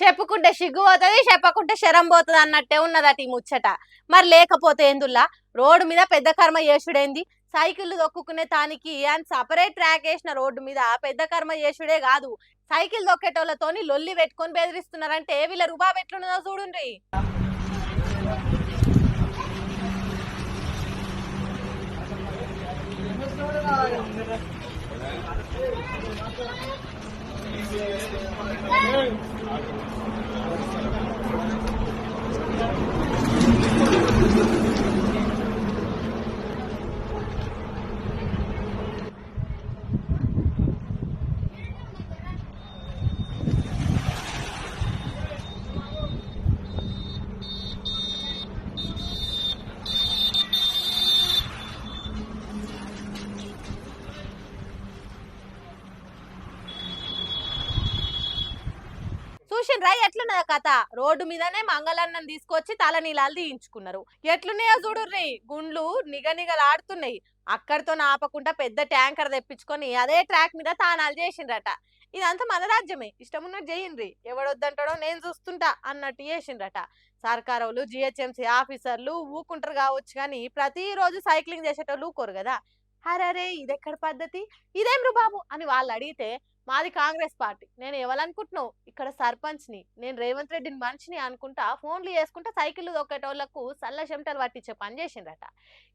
చెప్పుకుంటే సిగ్గు పోతుంది, చెప్పకుంటే శరం పోతుంది అన్నట్టే ఉన్నదట ఈ ముచ్చట. మరి లేకపోతే ఎందుల్లా రోడ్డు మీద పెద్ద కర్మ చేసుడేంది? సైకిల్ దొక్కుకునే తానికి అని సపరేట్ ట్రాక్ వేసిన రోడ్డు మీద పెద్ద కర్మ చేసుడే కాదు, సైకిల్ దొక్కేటోళ్ళతోని లొల్లి పెట్టుకొని బెదిరిస్తున్నారంటే వీళ్ళ రుబాబ్ ఎట్లున్నదో చూడుండ్రి. చూసిండ్రా ఎట్లున్నదా కథ? రోడ్డు మీదనే మంగళన్నం తీసుకొచ్చి తల నీలాలు తీయించుకున్నారు. ఎట్లున్నాయో చూడుర్రి, గుండ్లు నిగనిగలాడుతున్నాయి. అక్కడితో ఆపకుండా పెద్ద ట్యాంకర్ తెప్పించుకొని అదే ట్రాక్ మీద తానాలు చేసిండ్రట. ఇదంతా మన రాజ్యమే, ఇష్టం ఉన్నట్టు చేయండ్రి, ఎవడొద్దంటాడో నేను చూస్తుంటా అన్నట్టు చేసిండ్రట. సర్కారోళ్ళు జిహెచ్ఎంసీ ఆఫీసర్లు ఊకుంటారు కావచ్చు, కానీ ప్రతిరోజు సైక్లింగ్ చేసేటోళ్ళు ఊకోరు కదా. అరే ఇదెక్కడ పద్ధతి, ఇదేం బాబు అని వాళ్ళు అడిగితే, మాది కాంగ్రెస్ పార్టీ, నేను ఎవరనుకుంటున్నావు, ఇక్కడ సర్పంచ్ని, నేను రేవంత్ రెడ్డిని మనిషిని అనుకుంటా ఫోన్లు చేసుకుంటా సైకిల్ దొక్కేటోళ్లకు సల్ల చెమటలు పట్టించే పని చేసిండ్రట.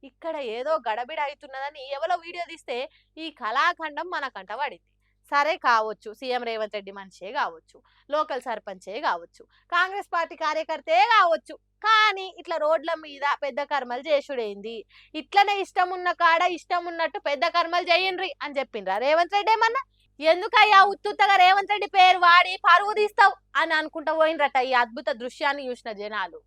ఇక్కడ ఏదో గడబిడ అవుతున్నదని ఎవరో వీడియో తీస్తే ఈ కళాఖండం మనకంట పడింది. సరే కావచ్చు, సీఎం రేవంత్ రెడ్డి మనిషే కావచ్చు, లోకల్ సర్పంచే కావచ్చు, కాంగ్రెస్ పార్టీ కార్యకర్తే కావచ్చు, కానీ ఇట్లా రోడ్ల మీద పెద్ద కర్మలు చేసుడేంది? ఇట్లనే ఇష్టం ఉన్న కాడ ఇష్టం ఉన్నట్టు పెద్ద కర్మలు చేయండ్రి అని చెప్పిండ్రా రేవంత్ రెడ్డి ఏమన్నా? ఎందుకయ్యా ఉత్తుత్తగా రేవంత్ రెడ్డి పేరు వాడి పరువు తీస్తావు అని అనుకుంటా పోయినరట ఈ అద్భుత దృశ్యాన్ని చూసిన జనాలు.